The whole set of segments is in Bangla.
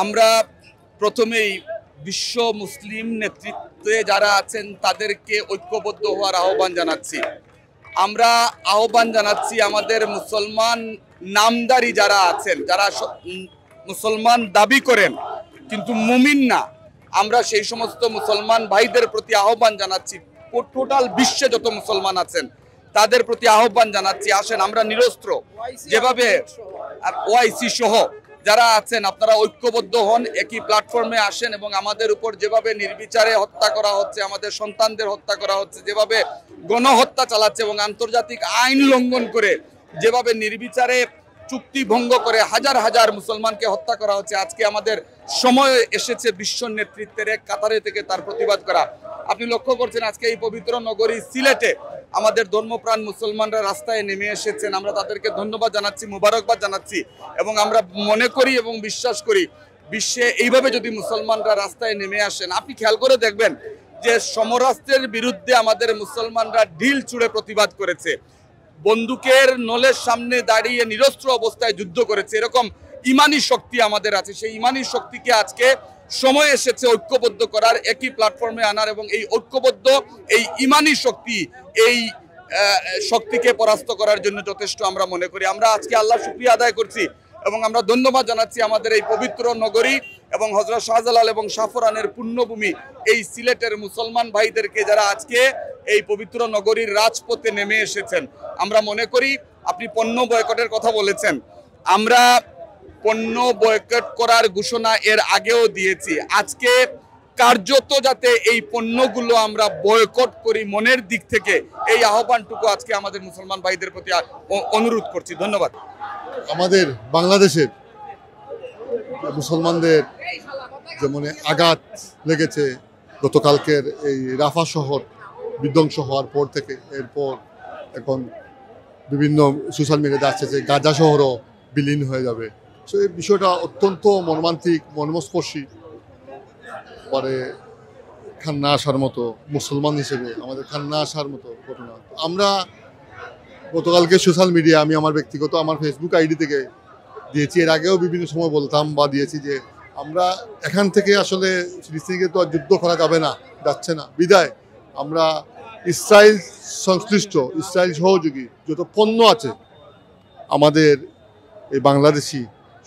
আমরা প্রথমেই বিশ্ব মুসলিম নেতৃত্বে যারা আছেন তাদেরকে ঐক্যবদ্ধ হওয়ার আহ্বান জানাচ্ছি। আমরা আহ্বান জানাচ্ছি আমাদের মুসলমান নামদারি যারা আছেন, যারা মুসলমান দাবি করেন কিন্তু মুমিন না, আমরা সেই সমস্ত মুসলমান ভাইদের প্রতি আহ্বান জানাচ্ছি। টোটাল বিশ্বে যত মুসলমান আছেন তাদের প্রতি আহ্বান জানাচ্ছি, আসেন আমরা নিরস্ত্র যেভাবে ওআইসি সহ যারা আছেন আপনারা ঐক্যবদ্ধ হন, একই প্ল্যাটফর্মে আসেন এবং আমাদের উপর যেভাবে নির্বিচারে হত্যা করা হচ্ছে, আমাদের সন্তানদের হত্যা করা হচ্ছে, যেভাবে গণহত্যা চালাচ্ছে এবং আন্তর্জাতিক আইন লঙ্ঘন করে যেভাবে নির্বিচারে চুক্তি ভঙ্গ করে হাজার হাজার মুসলমানকে হত্যা করা হচ্ছে, আজকে আমাদের সময় এসেছে বিশ্ব নেতৃত্বের এক কাতারে থেকে তার প্রতিবাদ করা। আপনি লক্ষ্য করছেন আজকে এই পবিত্র নগরী সিলেটে আমাদের ধর্মপ্রাণ মুসলমানরা রাস্তায় নেমে এসেছেন, আমরা তাদেরকে ধন্যবাদ জানাচ্ছি, মুবারকবাদ জানাচ্ছি এবং আমরা মনে করি এবং বিশ্বাস করি বিশ্বে এইভাবে যদি মুসলমানরা রাস্তায় নেমে আসেন, আপনি খেয়াল করে দেখবেন যে সমরাষ্ট্রের বিরুদ্ধে আমাদের মুসলমানরা ঢিল ছুঁড়ে প্রতিবাদ করেছে, বন্দুকের নলের সামনে দাঁড়িয়ে নিরস্ত্র অবস্থায় যুদ্ধ করেছে। এরকম ইমানি শক্তি আমাদের আছে, সেই ইমানি শক্তিকে আজকে সময় এসেছে ঐক্যবদ্ধ করার, একই প্ল্যাটফর্মে আনার এবং এই ঐক্যবদ্ধ এই ইমানি শক্তি এই শক্তিকে পরাস্ত করার জন্য যথেষ্ট আমরা মনে করি। আমরা আজকে আল্লাহ শুকরিয়া আদায় করছি এবং আমরা ধন্যবাদ জানাচ্ছি আমাদের এই পবিত্র নগরী এবং হযরত শাহজালাল এবং শাহফরানের পুণ্যভূমি এই সিলেটের মুসলমান ভাইদেরকে যারা আজকে এই পবিত্র নগরীর রাজপথে নেমে এসেছেন। আমরা মনে করি আপনি পণ্য বয়কটের কথা বলেছেন, আমরা পণ্য বয়কট করার ঘোষণা এর আগেও দিয়েছি, আজকে কার্যত যাতে এই পণ্যগুলো আমরা বয়কট করি মনের দিক থেকে এই আহ্বানটুকু আজকে আমাদের মুসলমান ভাইদের প্রতি অনুরোধ করছি। ধন্যবাদ। আমাদের বাংলাদেশের মুসলমানদের যেমন আঘাত লেগেছে গতকালকের এই রাফা শহর বিধ্বংস হওয়ার পর থেকে, এরপর এখন বিভিন্ন সোশ্যাল মিডিয়াতে আসছে যে গাজা শহরও বিলীন হয়ে যাবে। সো এই বিষয়টা অত্যন্ত মর্মান্তিক, মর্মস্পর্শী, পরে কান্না আসার মতো, মুসলমান হিসেবে আমাদের কান্না আসার মতো ঘটনা। আমরা গতকালকে সোশ্যাল মিডিয়া, আমি আমার ব্যক্তিগত আমার ফেসবুক আইডি থেকে দিয়েছি, এর আগেও বিভিন্ন সময় বলতাম বা দিয়েছি যে আমরা এখান থেকে আসলে ফিলিস্তিনিকে তো আর যুদ্ধ করা যাবে না, যাচ্ছে না, বিদায় আমরা ইসরায়েল সংশ্লিষ্ট, ইসরায়েল সহযোগী যত পণ্য আছে আমাদের এই বাংলাদেশি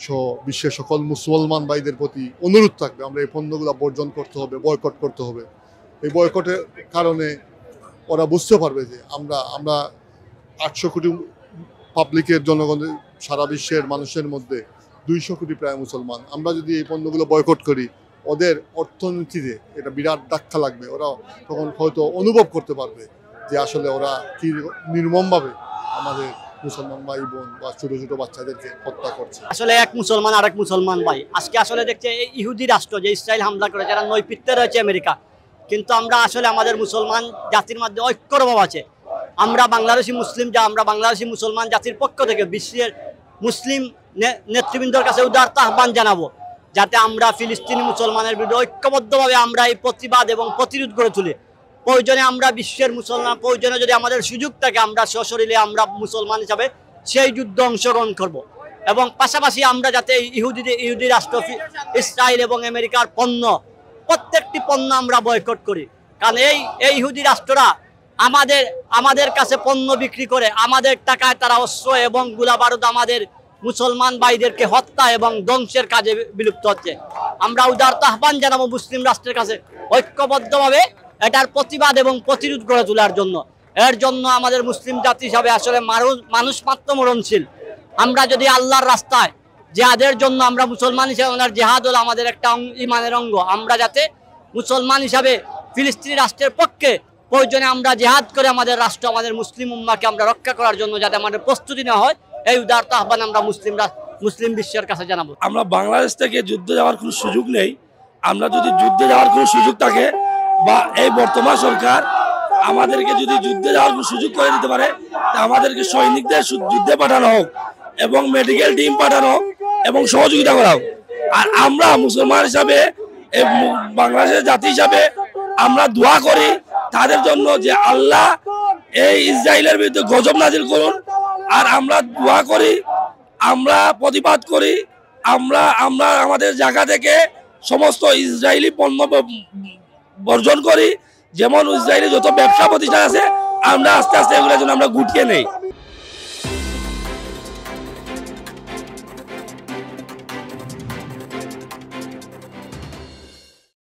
সহ বিশ্বের সকল মুসলমান ভাইদের প্রতি অনুরোধ থাকবে আমরা এই পণ্যগুলো বর্জন করতে হবে, বয়কট করতে হবে। এই বয়কটের কারণে ওরা বুঝতে পারবে যে আমরা 800 কোটি পাবলিকের জনগণের, সারা বিশ্বের মানুষের মধ্যে 200 কোটি প্রায় মুসলমান, আমরা যদি এই পণ্যগুলো বয়কট করি ওদের অর্থনীতিতে এটা বিরাট ধাক্কা লাগবে, ওরা তখন হয়তো অনুভব করতে পারবে যে আসলে ওরা কি নির্মমভাবে আমাদের মুসলমান ভাই বোন বা ছোট ছোট বাচ্চাদেরকে হত্যা করছে। আসলে এক মুসলমান আর এক মুসলমান ভাই, আজকে আসলে দেখছে এই ইহুদি রাষ্ট্র যে ইসরায়েল হামলা করে, যারা নৈপিত্যে রয়েছে আমেরিকা, কিন্তু আমরা আসলে আমাদের মুসলমান জাতির মধ্যে ঐক্যর অভাব আছে। আমরা বাংলাদেশি মুসলিম, আমরা বাংলাদেশি মুসলমান জাতির পক্ষ থেকে বিশ্বের মুসলিম নেতৃবৃন্দর কাছে উদারতা আহ্বান জানাবো যাতে আমরা ফিলিস্তিনি মুসলমানের বিরুদ্ধে ঐক্যবদ্ধভাবে আমরা এই প্রতিবাদ এবং প্রতিরোধ গড়ে তুলি। প্রয়োজনে আমরা বিশ্বের মুসলমান, প্রয়োজনে যদি আমাদের সুযোগ থাকে আমরা সশরীরে আমরা মুসলমান হিসাবে সেই যুদ্ধে অংশগ্রহণ করব এবং পাশাপাশি আমরা যাতে ইহুদি রাষ্ট্র ইসরায়েল এবং আমেরিকার পণ্য, প্রত্যেকটি পণ্য আমরা বয়কট করি। কারণ এই ইহুদি রাষ্ট্ররা আমাদের কাছে পণ্য বিক্রি করে, আমাদের টাকায় তারা অস্ত্র এবং গোলা বারুদ আমাদের মুসলমান ভাইদেরকে হত্যা এবং ধ্বংসের কাজে বিলুপ্ত হচ্ছে। আমরা উদারতা আহ্বান জানাবো মুসলিম রাষ্ট্রের কাছে ঐক্যবদ্ধভাবে এটার প্রতিবাদ এবং প্রতিরোধ গড়ে তোলার জন্য। এর জন্য আমাদের মুসলিম জাতি হিসাবে আসলে মানুষ মাত্র মরণশীল। আমরা যদি আল্লাহর রাস্তায় জেহাদের জন্য আমরা মুসলমান হিসাবে, জেহাদ হলো আমাদের একটা ইমানের অঙ্গ, আমরা যাতে মুসলমান হিসাবে ফিলিস্তিনি রাষ্ট্রের পক্ষে প্রয়োজনে আমরা জেহাদ করে আমাদের রাষ্ট্র, আমাদের মুসলিম উম্মাকে আমরা রক্ষা করার জন্য যাতে আমাদের প্রস্তুতি নেওয়া হয়, এই উদারতা আহ্বান আমরা মুসলিম বিশ্বের কাছে জানাবো। আমরা বাংলাদেশ থেকে যুদ্ধে যাওয়ার কোনো সুযোগ নেই। আমরা যদি যুদ্ধে যাওয়ার কোনো সুযোগ থাকে বা এই বর্তমান সরকার আমাদেরকে যদি যুদ্ধে যাওয়ার কোনো সুযোগ করে দিতে পারে, আমাদেরকে সৈনিকদের যুদ্ধে পাঠানো হোক এবং মেডিকেল টিম পাঠানো হোক এবং সহযোগিতা করা হোক। আর আমরা মুসলমান হিসাবে, বাংলাদেশের জাতি হিসাবে আমরা দোয়া করি তাদের জন্য যে আল্লাহ এই ইসরায়েলের বিরুদ্ধে গজব নাজিল করুন। আর আমরা দোয়া করি, আমরা প্রতিবাদ করি আমরা আমরা আমাদের জায়গা থেকে সমস্ত ইসরায়েলি পণ্য বর্জন করি, যেমন ইসরায়েলি যত ব্যবসা প্রতিষ্ঠান আছে আমরা আস্তে আস্তে এগুলো যেন আমরা গুটিয়ে নেই।